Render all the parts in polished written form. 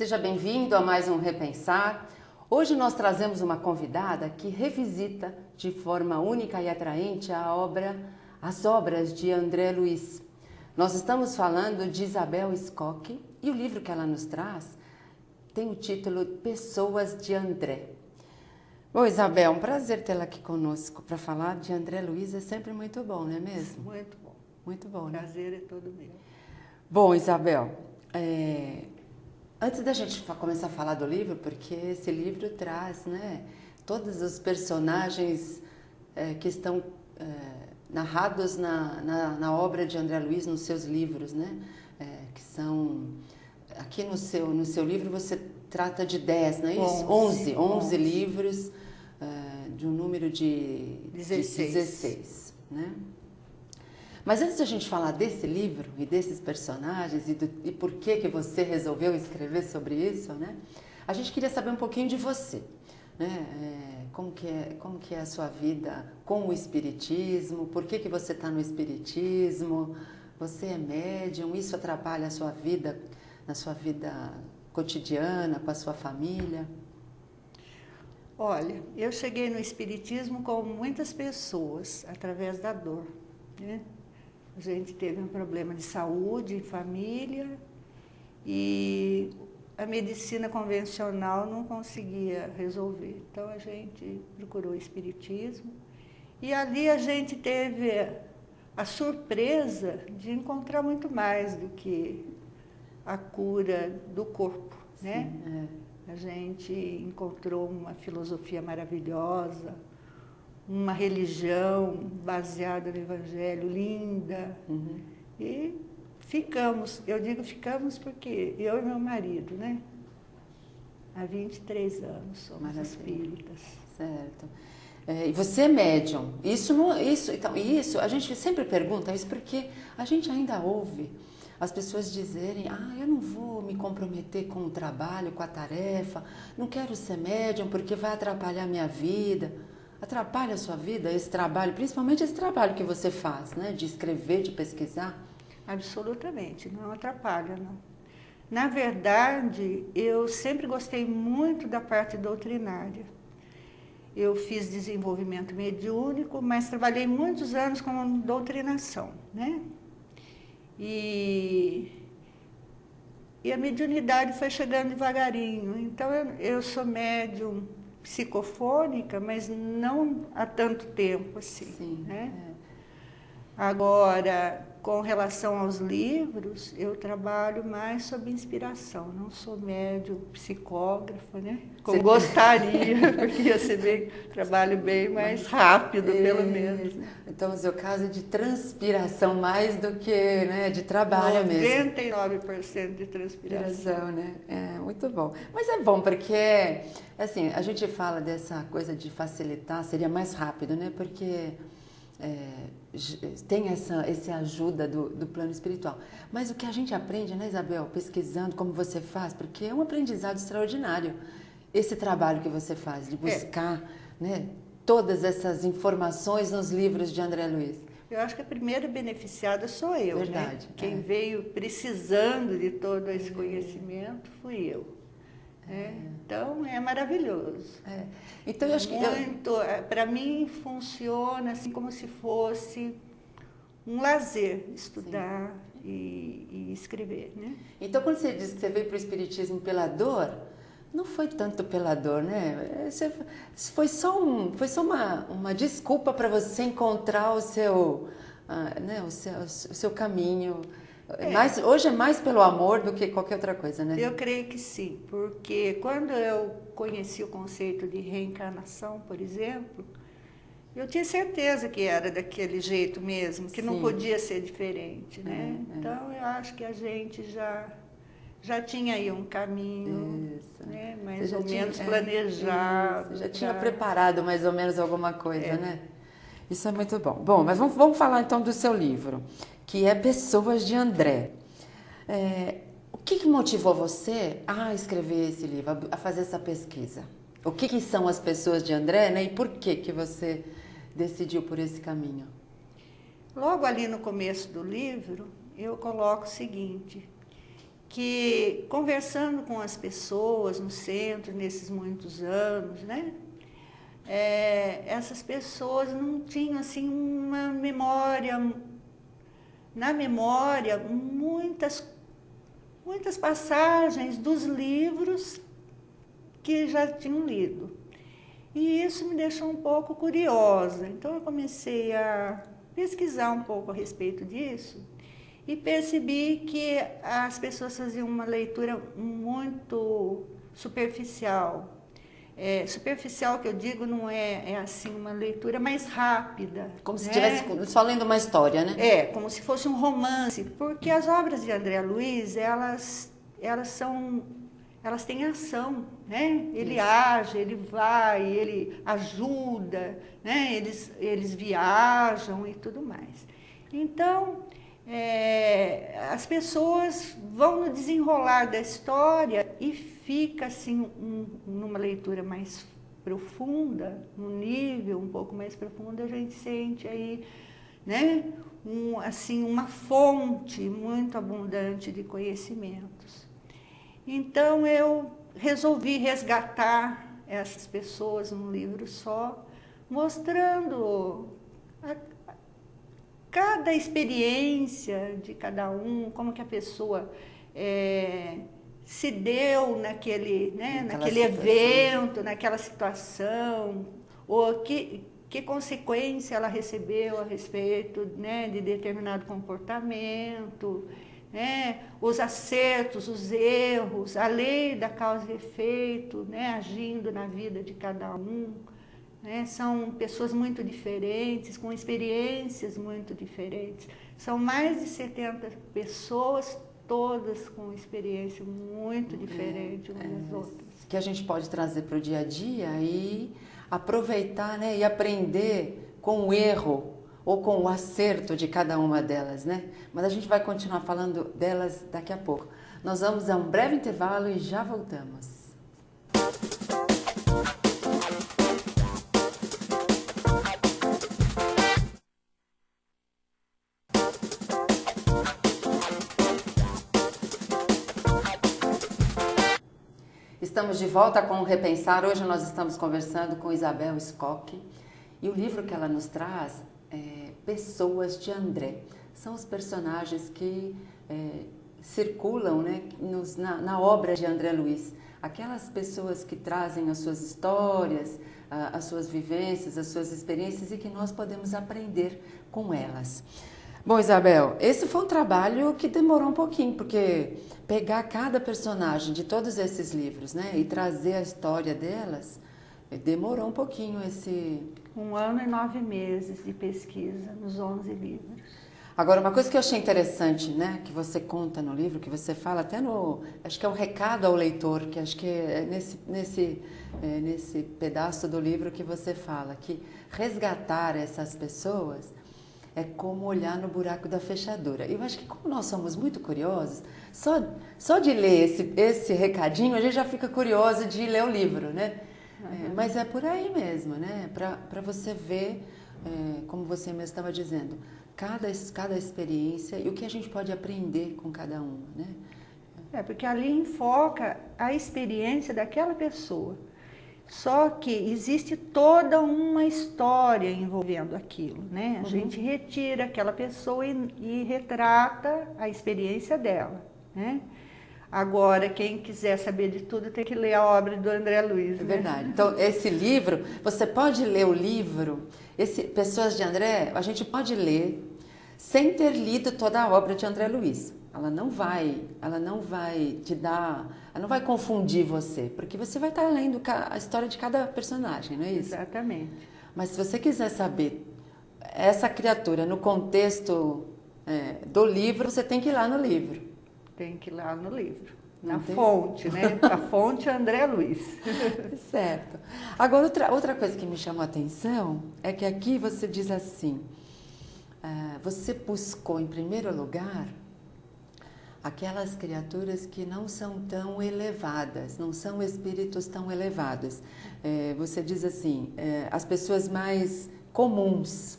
seja bem-vindo a mais um Repensar. Hoje nós trazemos uma convidada que revisita de forma única e atraente as obras de André Luiz. Nós estamos falando de Isabel Scocchi e o livro que ela nos traz tem o título Pessoas de André. Bom, Isabel, um prazer tê-la aqui conosco para falar de André Luiz. É sempre muito bom, não é mesmo? Muito bom. Muito bom, né? Prazer é todo meu. Bom, Isabel, antes da gente começar a falar do livro, porque esse livro traz, né, todos os personagens que estão narrados na obra de André Luiz, nos seus livros, né, que são... Aqui no seu livro você trata de 10, não é isso? 11 livros, de um número de 16, né? Mas antes de a gente falar desse livro e desses personagens e por que você resolveu escrever sobre isso, né? A gente queria saber um pouquinho de você, né? Como que é a sua vida com o espiritismo, por que você está no espiritismo, você é médium, isso atrapalha a sua vida, na sua vida cotidiana, com a sua família? Olha, eu cheguei no espiritismo como muitas pessoas, através da dor, né? A gente teve um problema de saúde em família e a medicina convencional não conseguia resolver. Então a gente procurou o espiritismo e ali a gente teve a surpresa de encontrar muito mais do que a cura do corpo, né? Sim, A gente encontrou uma filosofia maravilhosa, uma religião baseada no Evangelho, linda. Uhum. E ficamos, eu digo ficamos porque eu e meu marido, né? Há 23 anos somos Maravilha. espíritas. Certo. E você é médium. Isso, a gente sempre pergunta isso porque a gente ainda ouve as pessoas dizerem: eu não vou me comprometer com o trabalho, com a tarefa, não quero ser médium porque vai atrapalhar a minha vida. Atrapalha a sua vida esse trabalho, principalmente esse trabalho que você faz, né? De escrever, de pesquisar? Absolutamente, não atrapalha, não. Na verdade, eu sempre gostei muito da parte doutrinária. Eu fiz desenvolvimento mediúnico, mas trabalhei muitos anos com doutrinação, né? E a mediunidade foi chegando devagarinho. Então, eu sou médium psicofônica, mas não há tanto tempo assim. Sim, né? Agora, com relação aos livros, eu trabalho mais sob inspiração. Não sou médium psicógrafa, né? Como gostaria, porque ia ser trabalho bem mais rápido, pelo menos. Né? Então, o seu caso é de transpiração mais do que, né, de trabalho mesmo. 99% de transpiração. Né? É, muito bom. Mas é bom porque, assim, a gente fala dessa coisa de facilitar, seria mais rápido, né? Porque tem essa ajuda do plano espiritual. Mas o que a gente aprende, né, Isabel, pesquisando como você faz, porque é um aprendizado extraordinário esse trabalho que você faz, de buscar né, todas essas informações nos livros de André Luiz. Eu acho que a primeira beneficiada sou eu, Verdade, né? Quem veio precisando de todo esse conhecimento fui eu. Então, é maravilhoso. Então, eu acho que para mim, funciona assim como se fosse um lazer, estudar e escrever, né? Então, quando você diz que você veio para o espiritismo pela dor, não foi tanto pela dor, né? Foi só uma desculpa para você encontrar o seu, né, o seu caminho. Hoje é mais pelo amor do que qualquer outra coisa, né? Eu creio que sim, porque quando eu conheci o conceito de reencarnação, por exemplo, eu tinha certeza que era daquele jeito mesmo, que não podia ser diferente, né? Então, eu acho que a gente já tinha aí um caminho, né, mais ou menos planejado. Já tinha preparado mais ou menos alguma coisa, né? Isso é muito bom. Bom, mas vamos falar então do seu livro, que é Pessoas de André. O que motivou você a escrever esse livro, a fazer essa pesquisa? O que são as pessoas de André, né? E por que você decidiu por esse caminho? Logo ali no começo do livro, eu coloco o seguinte: que, conversando com as pessoas no centro, nesses muitos anos, né? Essas pessoas não tinham, assim, uma memória, na memória, muitas passagens dos livros que já tinham lido. E isso me deixou um pouco curiosa. Então, eu comecei a pesquisar um pouco a respeito disso e percebi que as pessoas faziam uma leitura muito superficial. Superficial, que eu digo, não é assim uma leitura mais rápida. Como se né? estivesse só lendo uma história, né? Como se fosse um romance, porque as obras de André Luiz, elas têm ação, né? Ele Isso. age, ele vai, ele ajuda, né? Eles viajam e tudo mais. Então, as pessoas vão no desenrolar da história e fica assim numa leitura mais profunda, num nível um pouco mais profundo, a gente sente aí, né? Uma fonte muito abundante de conhecimentos. Então, eu resolvi resgatar essas pessoas num livro só, mostrando cada experiência de cada um, como que a pessoa se deu naquele evento, naquela situação, ou que consequência ela recebeu a respeito, né, de determinado comportamento, né, os acertos, os erros, a lei da causa e efeito, né, agindo na vida de cada um. Né, são pessoas muito diferentes, com experiências muito diferentes. São mais de 70 pessoas, todas com experiência muito diferente umas das outras. Que a gente pode trazer para o dia a dia e aproveitar, né, e aprender com o erro ou com o acerto de cada uma delas, né? Mas a gente vai continuar falando delas daqui a pouco. Nós vamos a um breve intervalo e já voltamos. Estamos de volta com o Repensar. Hoje nós estamos conversando com Isabel Scocchi e o livro que ela nos traz é Pessoas de André. São os personagens que circulam, né, na obra de André Luiz. Aquelas pessoas que trazem as suas histórias, as suas vivências, as suas experiências e que nós podemos aprender com elas. Bom, Isabel, esse foi um trabalho que demorou um pouquinho, porque pegar cada personagem de todos esses livros, né, e trazer a história delas, demorou um pouquinho esse... 1 ano e 9 meses de pesquisa nos 11 livros. Agora, uma coisa que eu achei interessante, né, que você conta no livro, que você fala até acho que é o recado ao leitor, que acho que é nesse pedaço do livro que você fala, que resgatar essas pessoas é como olhar no buraco da fechadura. Eu acho que como nós somos muito curiosos, só de ler esse recadinho, a gente já fica curioso de ler o livro, né? Uhum. Mas é por aí mesmo, né? Para você ver, como você mesmo estava dizendo, cada experiência e o que a gente pode aprender com cada uma, né? Porque ali enfoca a experiência daquela pessoa. Só que existe toda uma história envolvendo aquilo, né? A gente retira aquela pessoa e retrata a experiência dela, né? Agora, quem quiser saber de tudo tem que ler a obra do André Luiz. É verdade. Então, esse livro, você pode ler o livro, Pessoas de André, a gente pode ler sem ter lido toda a obra de André Luiz. Ela não vai te dar, ela não vai confundir você, porque você vai estar lendo a história de cada personagem, não é isso? Exatamente. Mas se você quiser saber essa criatura no contexto do livro, você tem que ir lá no livro. Tem que ir lá no livro. Na fonte, né? A fonte é André Luiz. Certo. Agora, outra coisa que me chamou a atenção é que aqui você diz assim, você buscou em primeiro lugar aquelas criaturas que não são tão elevadas, não são espíritos tão elevados. Você diz assim, as pessoas mais comuns,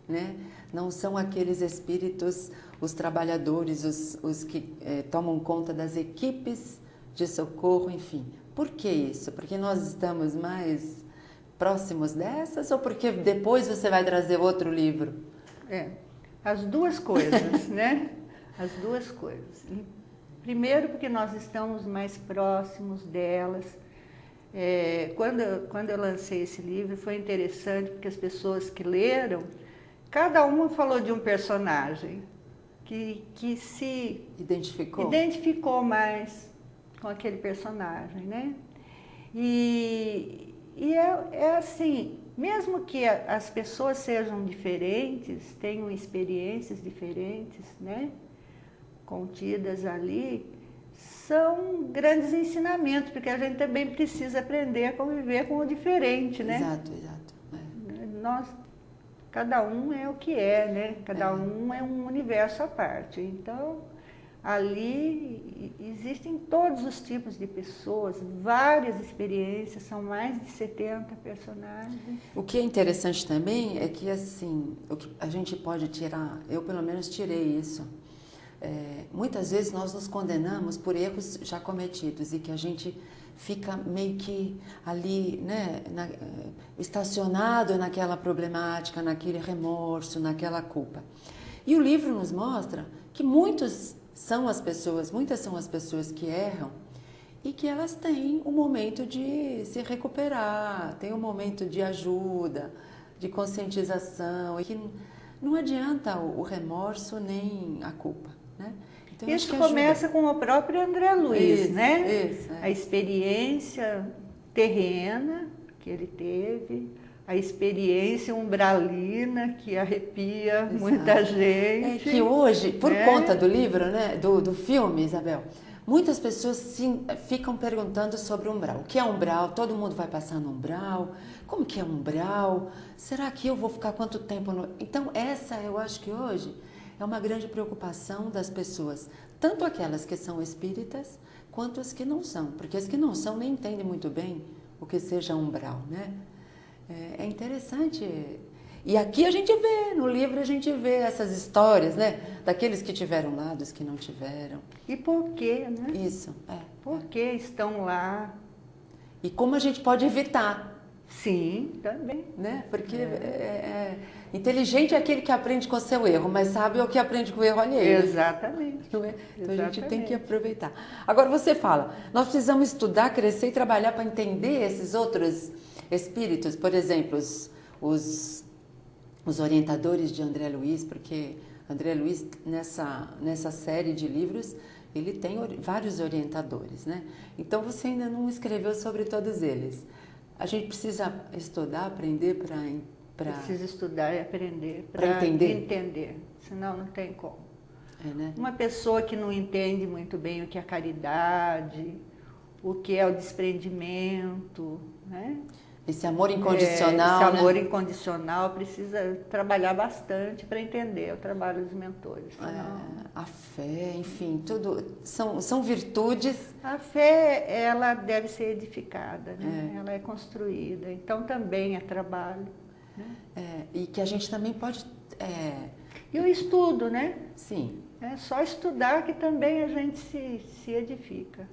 né? Não são aqueles espíritos os trabalhadores, os que tomam conta das equipes de socorro, enfim. Por que isso? Porque nós estamos mais próximos dessas ou porque depois você vai trazer outro livro? As duas coisas, né? As duas coisas. Primeiro, porque nós estamos mais próximos delas. Quando eu lancei esse livro, foi interessante, porque as pessoas que leram, cada uma falou de um personagem que se identificou mais com aquele personagem, né? E é assim, mesmo que as pessoas sejam diferentes, tenham experiências diferentes, né, contidas ali, são grandes ensinamentos, porque a gente também precisa aprender a conviver com o diferente, né? Exato. Cada um é o que é, né? Cada um é um universo à parte. Então, ali existem todos os tipos de pessoas, várias experiências, são mais de 70 personagens. O que é interessante também é que, assim, o que a gente pode tirar, eu pelo menos tirei isso, muitas vezes nós nos condenamos por erros já cometidos e que a gente fica meio que ali, né, estacionado naquela problemática, naquele remorso, naquela culpa. E o livro nos mostra que muitas são as pessoas que erram e que elas têm um momento de se recuperar, têm um momento de ajuda, de conscientização, e que não adianta o remorso nem a culpa, né? Então, isso começa com o próprio André Luiz, né? Isso. A experiência terrena que ele teve, a experiência umbralina que arrepia muita gente. Que hoje, por conta do livro, né, do filme, Isabel, muitas pessoas ficam perguntando sobre o umbral. O que é umbral? Todo mundo vai passar no umbral? Como que é umbral? Será que eu vou ficar quanto tempo no... Então, eu acho que hoje é uma grande preocupação das pessoas, tanto aquelas que são espíritas, quanto as que não são, porque as que não são nem entendem muito bem o que seja umbral, né? É interessante. E aqui a gente vê, no livro a gente vê essas histórias, né? Daqueles que tiveram lá, dos que não tiveram. E por quê, né? Isso, Por que estão lá? E como a gente pode evitar. Sim, também. Né? Porque inteligente é aquele que aprende com o seu erro, mas sábio é o que aprende com o erro alheio. Exatamente. Não é? Então a gente tem que aproveitar. Agora você fala, nós precisamos estudar, crescer e trabalhar para entender esses outros espíritos, por exemplo, os orientadores de André Luiz, porque André Luiz, nessa série de livros, ele tem vários orientadores, né? Então você ainda não escreveu sobre todos eles. A gente precisa estudar, aprender para... Precisa estudar e aprender para entender, senão não tem como. Né? Uma pessoa que não entende muito bem o que é caridade, o que é o desprendimento, né? Esse amor incondicional, esse amor incondicional precisa trabalhar bastante para entender o trabalho dos mentores. A fé, enfim, tudo são virtudes. A fé, ela deve ser edificada, né? Ela é construída, então também é trabalho. Né? E que a gente também pode... E o estudo, né? Sim. É só estudar que também a gente se edifica.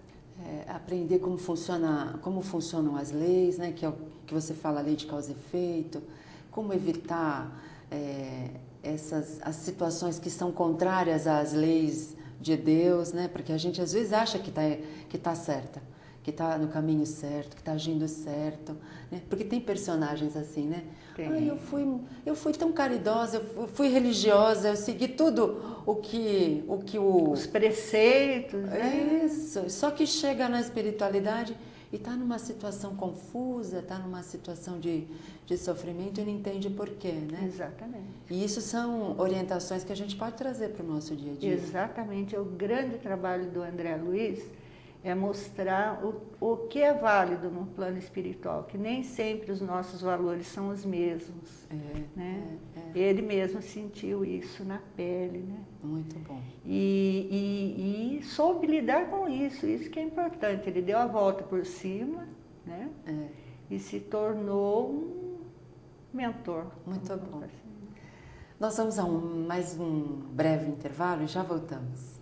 Aprender como funcionam as leis, né? Que é o que você fala, a lei de causa e efeito, como evitar as situações que são contrárias às leis de Deus, né? Porque a gente às vezes acha que tá certa, que está no caminho certo, que está agindo certo, né? Porque tem personagens assim, né? Eu fui tão caridosa, eu fui religiosa, eu segui tudo os preceitos, né? Isso. Só que chega na espiritualidade e está numa situação confusa, está numa situação de sofrimento e não entende por quê, né? Exatamente. E isso são orientações que a gente pode trazer para o nosso dia a dia. Exatamente. O grande trabalho do André Luiz é mostrar o que é válido no plano espiritual, que nem sempre os nossos valores são os mesmos. Né? Ele mesmo sentiu isso na pele. Né? Muito bom. E soube lidar com isso que é importante. Ele deu a volta por cima, né? E se tornou um mentor. Muito bom. Nós vamos a mais um breve intervalo e já voltamos.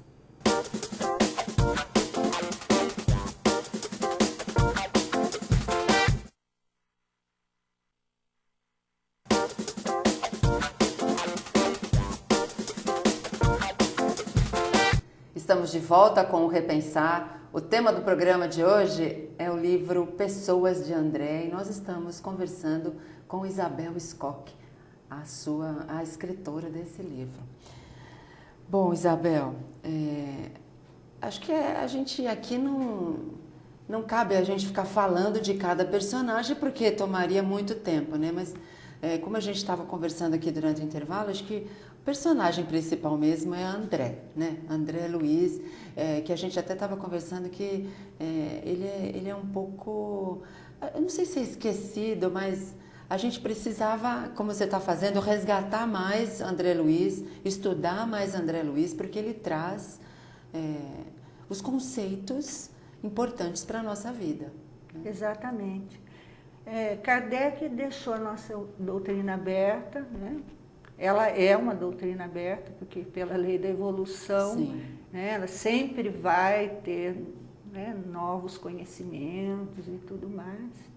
Estamos de volta com o Repensar. O tema do programa de hoje é o livro Pessoas de André e nós estamos conversando com Isabel Scocchi, a escritora desse livro. Bom, Isabel, acho que a gente aqui não cabe a gente ficar falando de cada personagem porque tomaria muito tempo, né? Mas como a gente estava conversando aqui durante o intervalo, acho que o personagem principal mesmo é André, né? André Luiz, que a gente até estava conversando que ele é um pouco, eu não sei se é esquecido, mas a gente precisava, como você está fazendo, resgatar mais André Luiz, estudar mais André Luiz, porque ele traz os conceitos importantes para a nossa vida. Né? Exatamente. Kardec deixou a nossa doutrina aberta, né? Ela é uma doutrina aberta, porque pela lei da evolução, né, ela sempre vai ter, né, novos conhecimentos e tudo mais.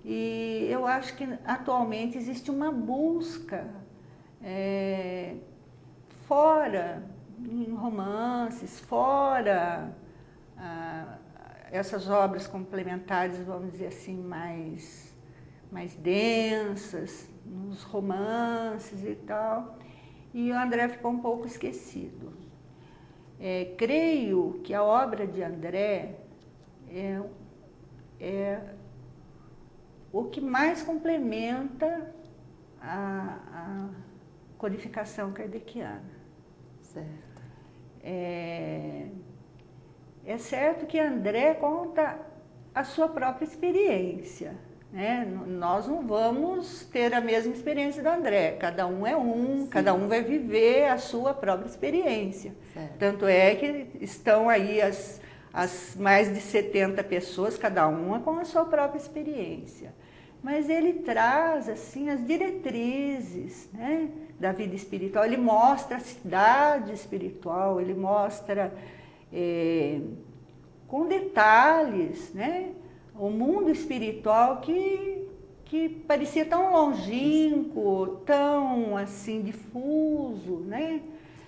E eu acho que atualmente existe uma busca fora, em romances, fora essas obras complementares, vamos dizer assim, mais densas, nos romances e tal, e o André ficou um pouco esquecido. Creio que a obra de André é o que mais complementa a codificação kardeciana. Certo. É certo que André conta a sua própria experiência, né? Nós não vamos ter a mesma experiência do André, cada um é um, cada um vai viver a sua própria experiência. Certo. Tanto é que estão aí as mais de 70 pessoas, cada uma com a sua própria experiência. Mas ele traz assim as diretrizes, né, da vida espiritual, ele mostra a cidade espiritual, ele mostra com detalhes, né, o mundo espiritual que parecia tão longínquo, tão assim difuso, né?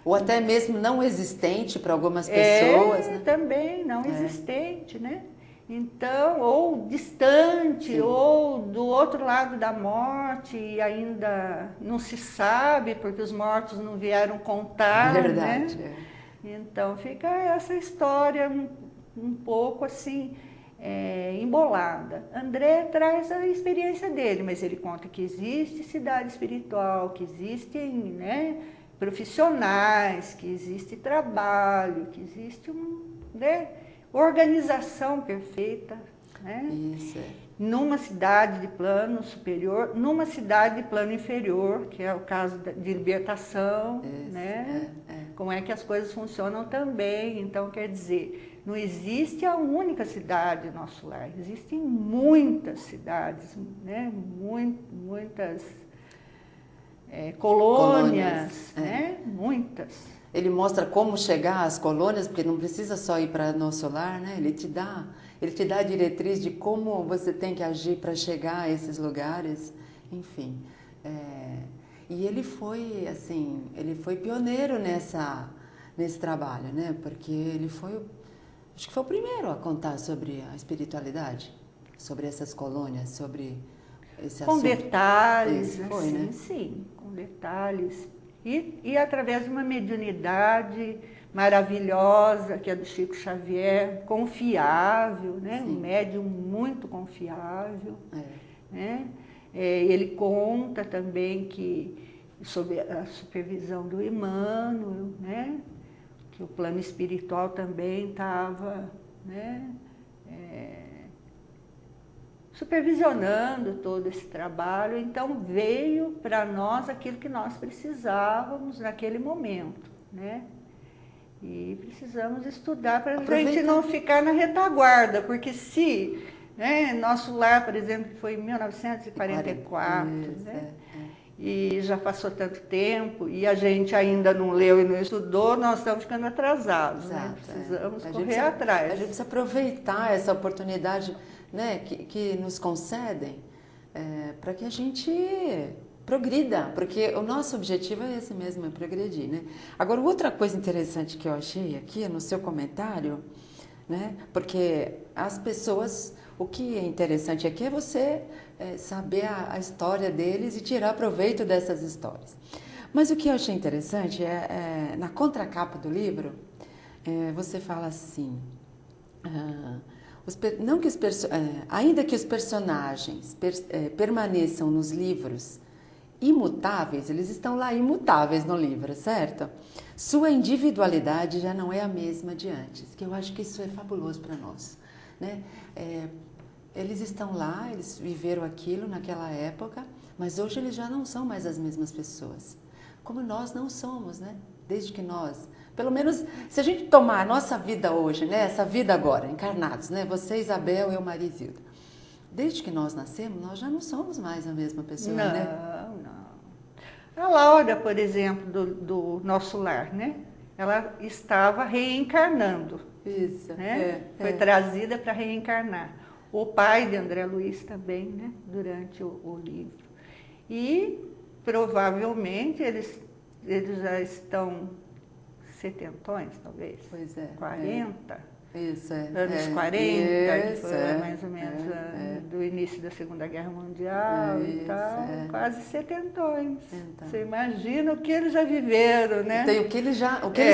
Ou até mesmo não existente para algumas pessoas, né? Também não existente, né? Então, ou distante, ou do outro lado da morte, e ainda não se sabe, porque os mortos não vieram contar, verdade, né? Então, fica essa história um pouco assim, embolada. André traz a experiência dele, mas ele conta que existe cidade espiritual, que existem, né, profissionais, que existe trabalho, que existe organização perfeita, né? Isso. Numa cidade de plano superior, numa cidade de plano inferior, que é o caso de libertação, né? Como é que as coisas funcionam também. Então, quer dizer, não existe a única cidade nosso lar, existem muitas cidades, né? Muitas colônias, né? Muitas. Ele mostra como chegar às colônias, porque não precisa só ir para nosso lar, né? Ele te dá a diretriz de como você tem que agir para chegar a esses lugares, enfim. E ele foi, assim, pioneiro nesse trabalho, né? Porque ele acho que foi o primeiro a contar sobre a espiritualidade, sobre essas colônias, sobre esse assunto. Com detalhes, foi, né? Sim, com detalhes. E através de uma mediunidade maravilhosa, que é do Chico Xavier, confiável, né? Um médium muito confiável. Né? Ele conta também sobre a supervisão do Emmanuel, né? Que o plano espiritual também estava, né, supervisionando todo esse trabalho. Então veio para nós aquilo que nós precisávamos naquele momento, né? E precisamos estudar para a gente não ficar na retaguarda, porque se, né, nosso lar, por exemplo, foi em 1944, né? e já passou tanto tempo, e a gente ainda não leu e não estudou, nós estamos ficando atrasados, né? Precisamos correr atrás. A gente precisa aproveitar essa oportunidade, né, que nos concedem, para que a gente progrida, porque o nosso objetivo é esse mesmo, é progredir, né? Agora, outra coisa interessante que eu achei aqui no seu comentário, né, porque as pessoas, o que é interessante aqui é você saber a história deles e tirar proveito dessas histórias. Mas o que eu achei interessante na contracapa do livro, você fala assim, ainda que os personagens permaneçam nos livros imutáveis, eles estão lá imutáveis no livro, certo? Sua individualidade já não é a mesma de antes, que eu acho que isso é fabuloso para nós, né? Eles estão lá, eles viveram aquilo naquela época, mas hoje eles já não são mais as mesmas pessoas, como nós não somos, né? Desde que nós, pelo menos, se a gente tomar a nossa vida hoje, né? Essa vida agora, encarnados, né? Você, Isabel, eu, Maria Isilda. Desde que nós nascemos, nós já não somos mais a mesma pessoa, não, né? Não. A Laura, por exemplo, do nosso lar, né? Ela estava reencarnando. Isso, né? Foi trazida para reencarnar. O pai de André Luiz também, né? Durante o livro. E, provavelmente, eles já estão setentões, talvez. Pois é. 40. Isso, anos 40, que foi mais ou menos do início da Segunda Guerra Mundial e tal, quase setentões. Então. Você imagina o que eles já viveram, né? Então, o que eles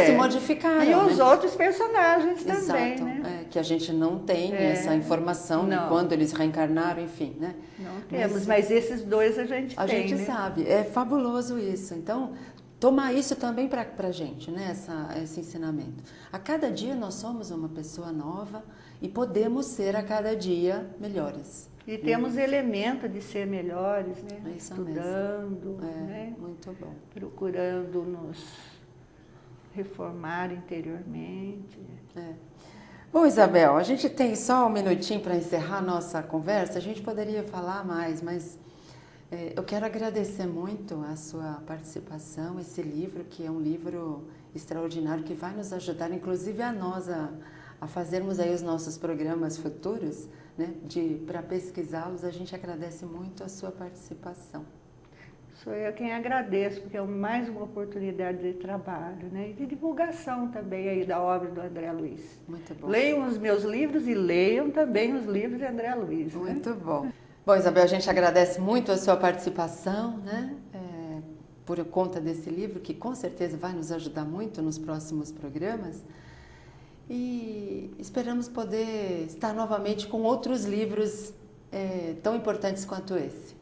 se modificaram. E os outros personagens Exato, também, né? Que a gente não tem essa informação de quando eles reencarnaram, enfim, né? Não temos, mas esses dois a gente tem, A gente né? sabe, é fabuloso isso. Então, tomar isso também para a gente, né? Esse ensinamento. A cada dia nós somos uma pessoa nova e podemos ser a cada dia melhores. E temos elemento de ser melhores, né? É isso estudando, né? Muito bom. Procurando nos reformar interiormente. Bom, Isabel, a gente tem só um minutinho para encerrar a nossa conversa. A gente poderia falar mais, mas eu quero agradecer muito a sua participação, esse livro, que é um livro extraordinário, que vai nos ajudar, inclusive a nós, a fazermos aí os nossos programas futuros, né? Para pesquisá-los. A gente agradece muito a sua participação. Sou eu quem agradeço, porque é mais uma oportunidade de trabalho, né? E de divulgação também aí da obra do André Luiz. Muito bom. Leiam os meus livros e leiam também os livros de André Luiz. Muito bom. Bom, Isabel, a gente agradece muito a sua participação, né? Por conta desse livro, que com certeza vai nos ajudar muito nos próximos programas. E esperamos poder estar novamente com outros livros tão importantes quanto esse.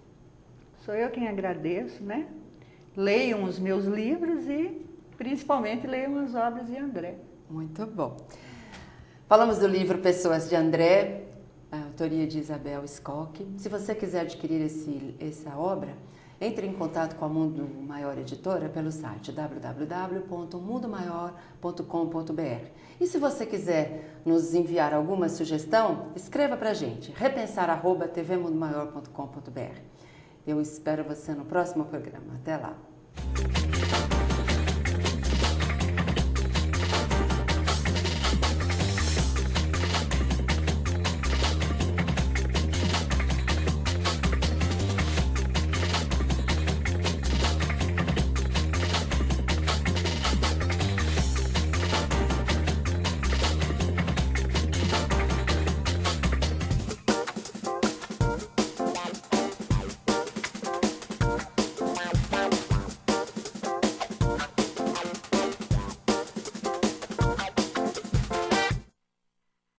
Sou eu quem agradeço, né? Leiam os meus livros e, principalmente, leiam as obras de André. Muito bom. Falamos do livro Pessoas de André, a autoria de Isabel Scocchi. Se você quiser adquirir essa obra, entre em contato com a Mundo Maior Editora pelo site www.mundomaior.com.br. E se você quiser nos enviar alguma sugestão, escreva para a gente, repensar@tvmundomaior.com.br. Eu espero você no próximo programa. Até lá!